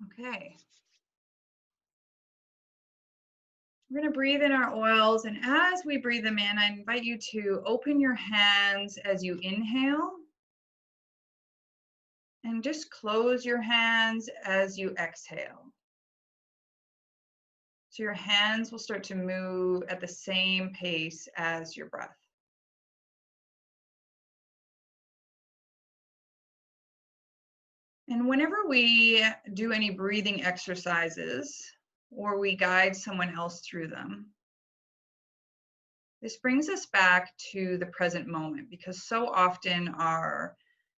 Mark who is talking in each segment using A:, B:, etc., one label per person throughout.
A: Okay. We're going to breathe in our oils, and as we breathe them in, I invite you to open your hands as you inhale, and just close your hands as you exhale. So your hands will start to move at the same pace as your breath. And whenever we do any breathing exercises or we guide someone else through them, this brings us back to the present moment, because so often our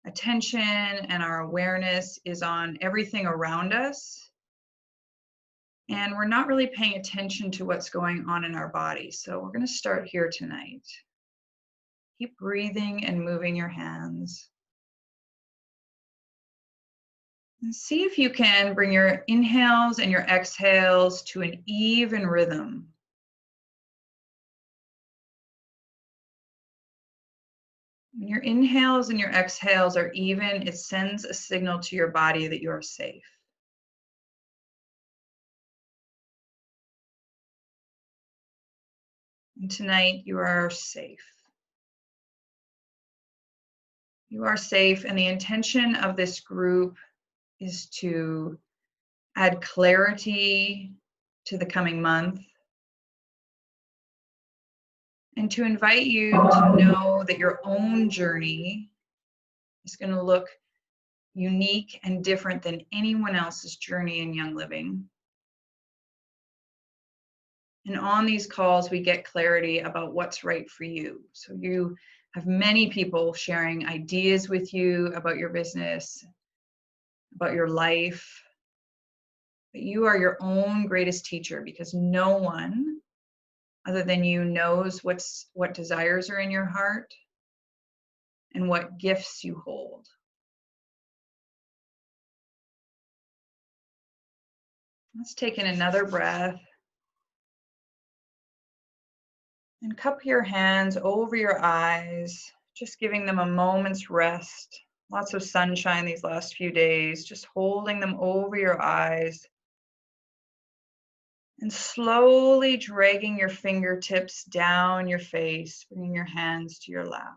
A: attention and our awareness is on everything around us, and we're not really paying attention to what's going on in our body. So we're going to start here tonight. Keep breathing and moving your hands. And see if you can bring your inhales and your exhales to an even rhythm. When your inhales and your exhales are even, it sends a signal to your body that you are safe. And tonight you are safe. You are safe, and the intention of this group is to add clarity to the coming month, and to invite you to know that your own journey is going to look unique and different than anyone else's journey in Young Living. And on these calls, we get clarity about what's right for you. So you have many people sharing ideas with you about your business, about your life. But you are your own greatest teacher, because no one other than you knows what desires are in your heart and what gifts you hold. Let's take in another breath. And cup your hands over your eyes, just giving them a moment's rest. Lots of sunshine these last few days, just holding them over your eyes. And slowly dragging your fingertips down your face, bringing your hands to your lap.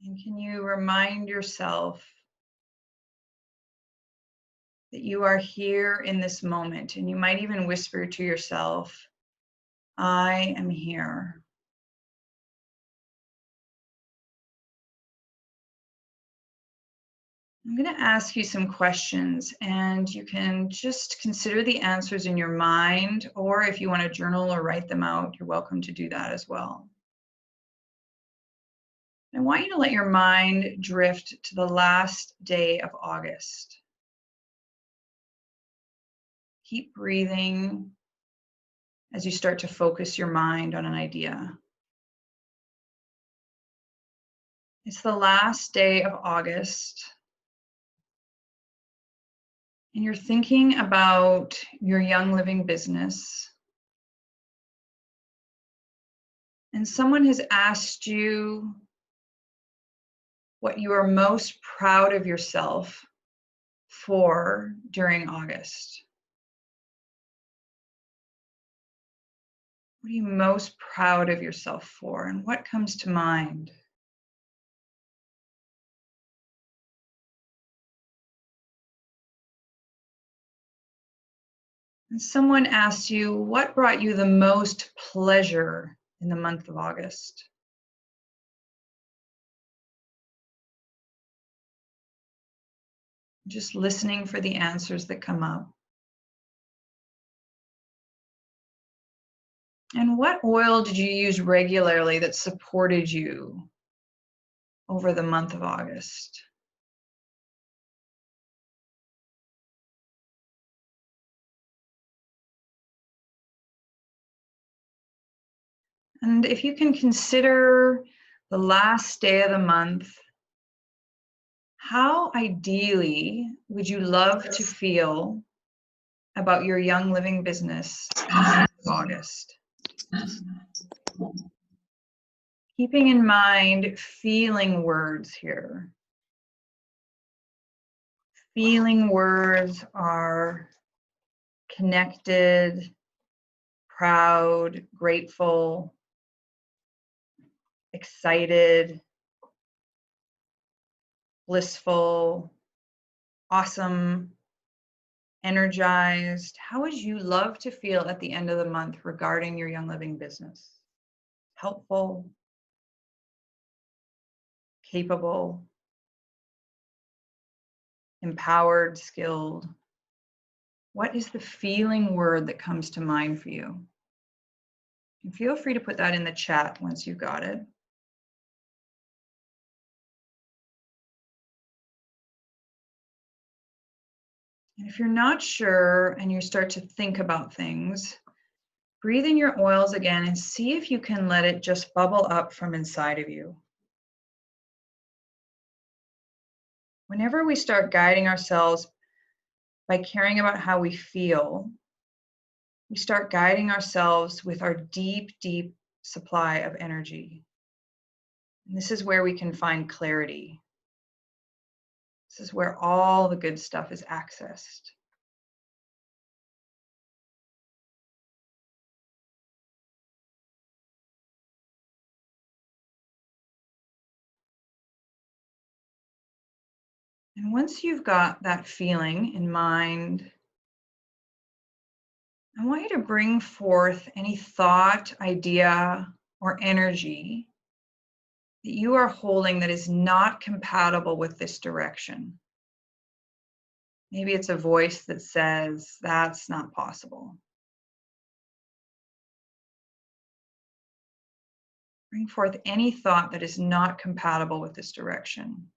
A: And can you remind yourself that you are here in this moment? And you might even whisper to yourself, I am here. I'm going to ask you some questions, and you can just consider the answers in your mind, or if you want to journal or write them out, you're welcome to do that as well. I want you to let your mind drift to the last day of August. Keep breathing as you start to focus your mind on an idea. It's the last day of August, and you're thinking about your Young Living business. And someone has asked you what you are most proud of yourself for during August. What are you most proud of yourself for, and what comes to mind? And someone asked you, what brought you the most pleasure in the month of August? Just listening for the answers that come up. And what oil did you use regularly that supported you over the month of August? And if you can consider the last day of the month, how ideally would you love to feel about your Young Living business in the month of August? Keeping in mind feeling words here. Feeling words are connected, proud, grateful, excited, blissful, awesome, energized. How would you love to feel at the end of the month regarding your Young Living business? Helpful, capable, empowered, skilled. What is the feeling word that comes to mind for you? And feel free to put that in the chat once you've got it. And if you're not sure and you start to think about things, breathe in your oils again and see if you can let it just bubble up from inside of you. Whenever we start guiding ourselves by caring about how we feel, we start guiding ourselves with our deep, deep supply of energy. And this is where we can find clarity. This is where all the good stuff is accessed. And once you've got that feeling in mind, I want you to bring forth any thought, idea, or energy that you are holding that is not compatible with this direction. Maybe it's a voice that says, that's not possible. Bring forth any thought that is not compatible with this direction.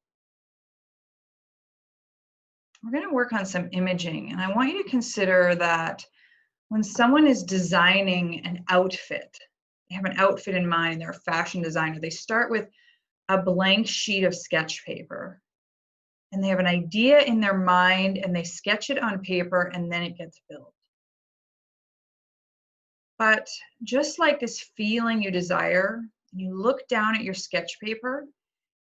A: We're going to work on some imaging, and I want you to consider that when someone is designing an outfit, they have an outfit in mind, they're a fashion designer, they start with a blank sheet of sketch paper, and they have an idea in their mind, and they sketch it on paper, and then it gets built. But just like this feeling you desire, you look down at your sketch paper,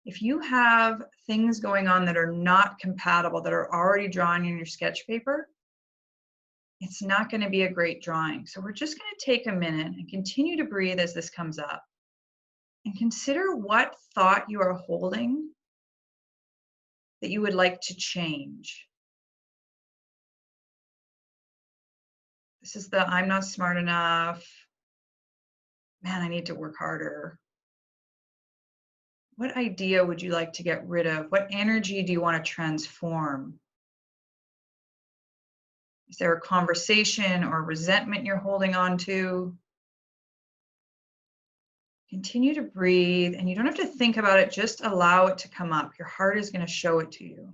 A: if you have things going on that are not compatible, that are already drawn in your sketch paper, it's not going to be a great drawing. So we're just going to take a minute and continue to breathe as this comes up. And consider what thought you are holding that you would like to change. This is the I'm not smart enough. Man, I need to work harder. What idea would you like to get rid of? What energy do you want to transform? Is there a conversation or resentment you're holding on to? Continue to breathe, and you don't have to think about it, just allow it to come up. Your heart is going to show it to you.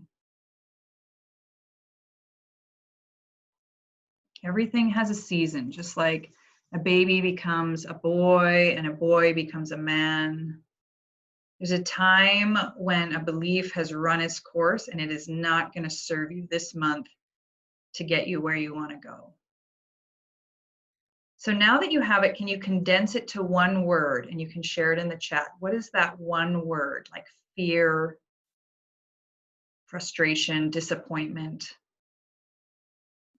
A: Everything has a season, just like a baby becomes a boy and a boy becomes a man. There's a time when a belief has run its course and it is not going to serve you this month to get you where you want to go. So now that you have it, can you condense it to one word and you can share it in the chat? What is that one word? Like fear, frustration, disappointment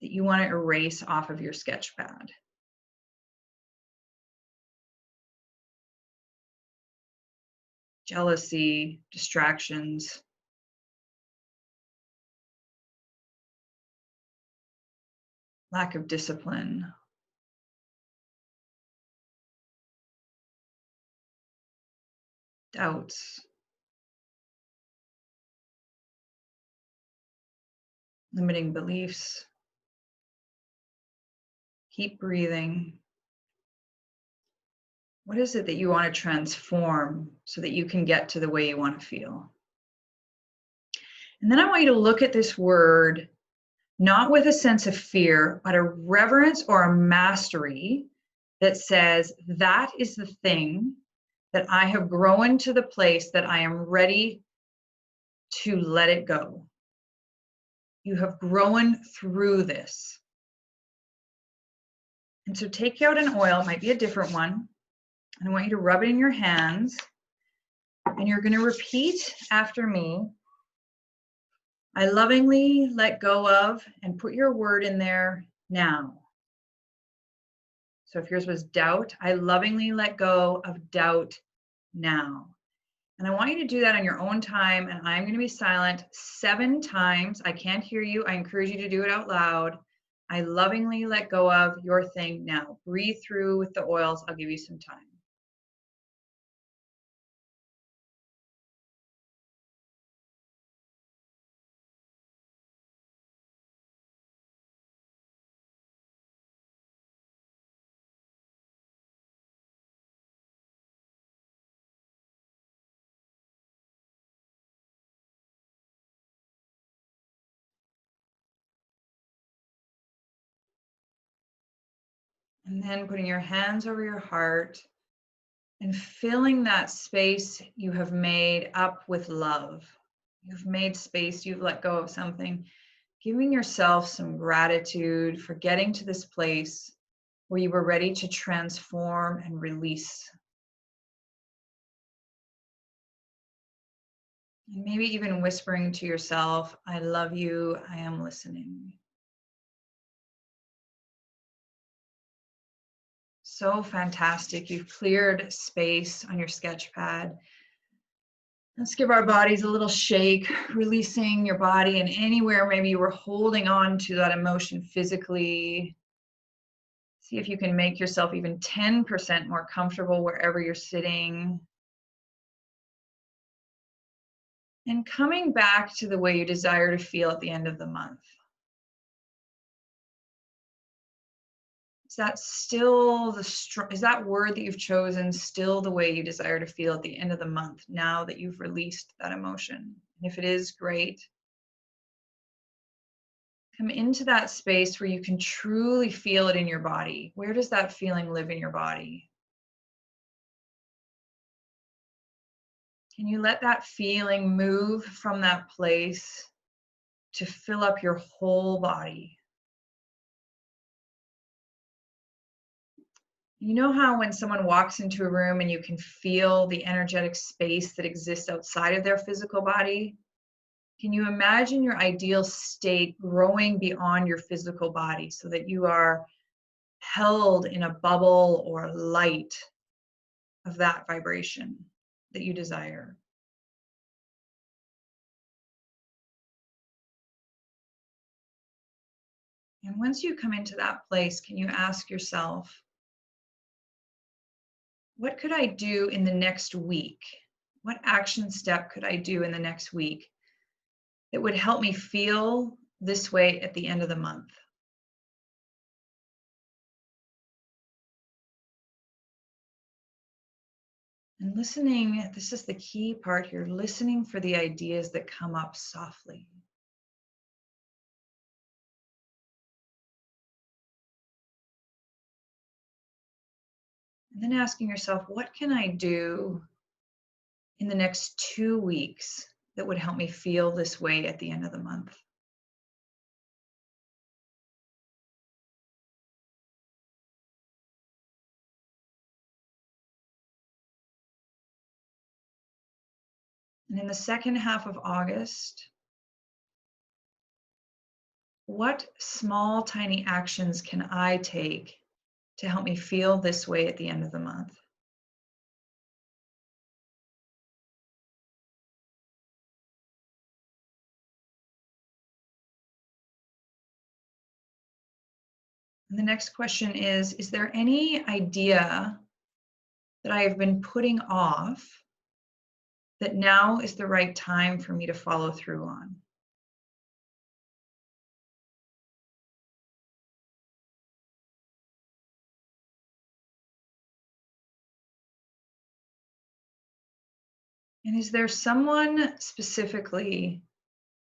A: that you want to erase off of your sketch pad? Jealousy, distractions. Lack of discipline. Doubts. Limiting beliefs. Keep breathing. What is it that you want to transform so that you can get to the way you want to feel? And then I want you to look at this word, not with a sense of fear, but a reverence or a mastery that says, that is the thing that I have grown to the place that I am ready to let it go. You have grown through this. And so take out an oil, might be a different one, And I want you to rub it in your hands. And you're going to repeat after me. I lovingly let go of, and put your word in there, now. So if yours was doubt, I lovingly let go of doubt now. And I want you to do that on your own time. And I'm going to be silent 7 times. I can't hear you. I encourage you to do it out loud. I lovingly let go of your thing now. Breathe through with the oils. I'll give you some time. And then putting your hands over your heart and filling that space you have made up with love. You've made space, you've let go of something, giving yourself some gratitude for getting to this place where you were ready to transform and release. And maybe even whispering to yourself, I love you, I am listening. So fantastic. You've cleared space on your sketch pad. Let's give our bodies a little shake, releasing your body, and anywhere maybe you were holding on to that emotion physically. See if you can make yourself even 10% more comfortable wherever you're sitting. And coming back to the way you desire to feel at the end of the month. Is that still is that word that you've chosen still the way you desire to feel at the end of the month now that you've released that emotion? And if it is, great. Come into that space where you can truly feel it in your body. Where does that feeling live in your body? Can you let that feeling move from that place to fill up your whole body? You know how when someone walks into a room and you can feel the energetic space that exists outside of their physical body? Can you imagine your ideal state growing beyond your physical body so that you are held in a bubble or light of that vibration that you desire? And once you come into that place, can you ask yourself, what could I do in the next week? What action step could I do in the next week that would help me feel this way at the end of the month? And listening, this is the key part here, listening for the ideas that come up softly. And then asking yourself, what can I do in the next 2 weeks that would help me feel this way at the end of the month? And in the second half of August, what small, tiny actions can I take to help me feel this way at the end of the month? And the next question is there any idea that I have been putting off that now is the right time for me to follow through on? And is there someone specifically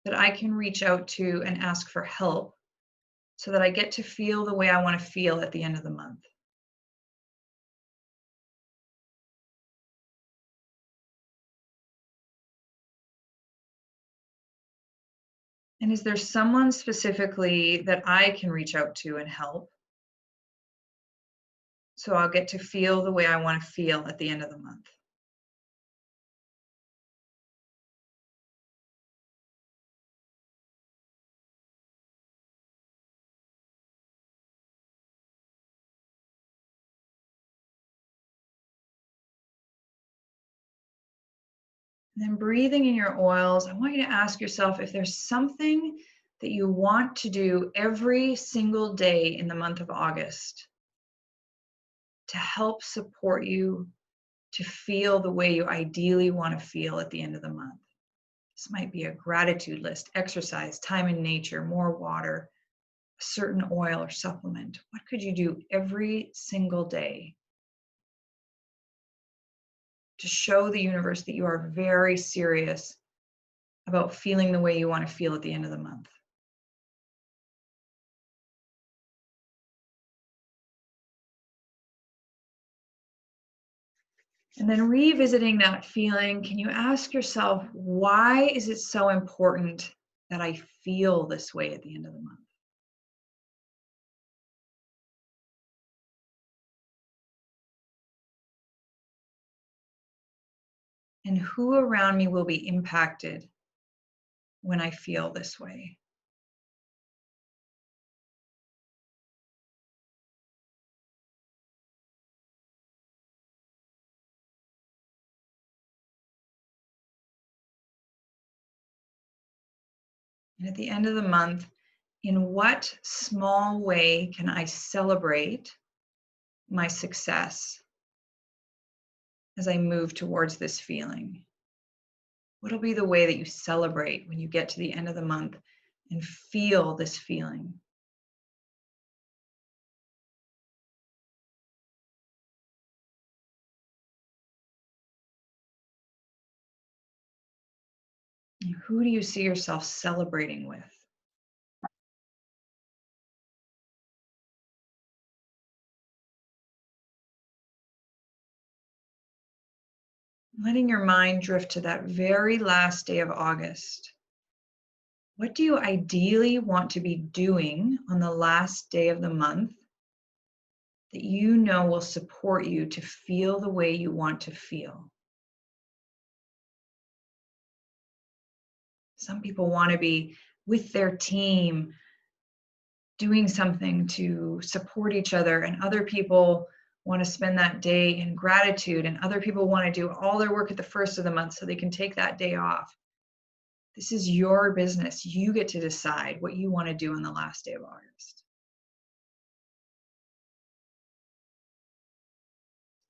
A: that I can reach out to and ask for help so that I get to feel the way I want to feel at the end of the month? And is there someone specifically that I can reach out to and help so I'll get to feel the way I want to feel at the end of the month. And then breathing in your oils, I want you to ask yourself if there's something that you want to do every single day in the month of August to help support you to feel the way you ideally want to feel at the end of the month. This might be a gratitude list, exercise, time in nature, more water, a certain oil or supplement. What could you do every single day to show the universe that you are very serious about feeling the way you want to feel at the end of the month? And then revisiting that feeling, can you ask yourself, why is it so important that I feel this way at the end of the month? And who around me will be impacted when I feel this way? And at the end of the month, in what small way can I celebrate my success as I move towards this feeling? What'll be the way that you celebrate when you get to the end of the month and feel this feeling? And who do you see yourself celebrating with? Letting your mind drift to that very last day of August. What do you ideally want to be doing on the last day of the month that you know will support you to feel the way you want to feel? Some people want to be with their team, doing something to support each other, and other people want to spend that day in gratitude, and other people want to do all their work at the first of the month so they can take that day off. This is your business. You get to decide what you want to do on the last day of August.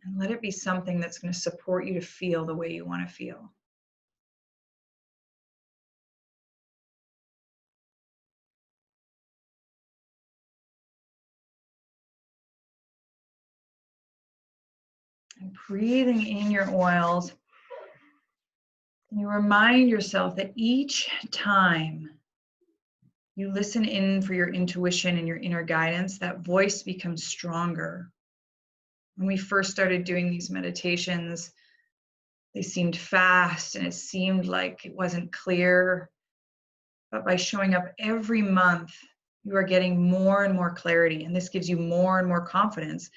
A: And let it be something that's going to support you to feel the way you want to feel. And breathing in your oils, you remind yourself that each time you listen in for your intuition and your inner guidance, that voice becomes stronger. When we first started doing these meditations, they seemed fast and it seemed like it wasn't clear. But by showing up every month, you are getting more and more clarity. And this gives you more and more confidence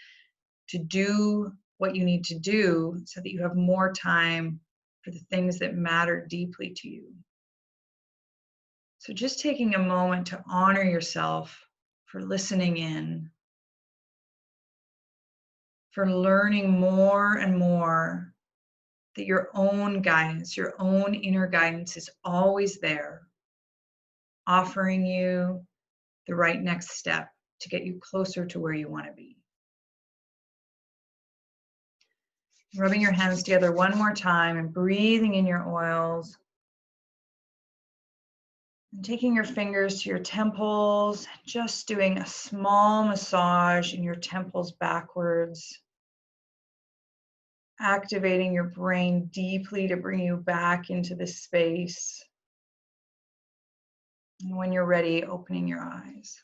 A: to do what you need to do so that you have more time for the things that matter deeply to you. So just taking a moment to honor yourself for listening in, for learning more and more that your own guidance, your own inner guidance is always there, offering you the right next step to get you closer to where you want to be. Rubbing your hands together one more time and breathing in your oils. And taking your fingers to your temples, just doing a small massage in your temples backwards. Activating your brain deeply to bring you back into this space. And when you're ready, opening your eyes.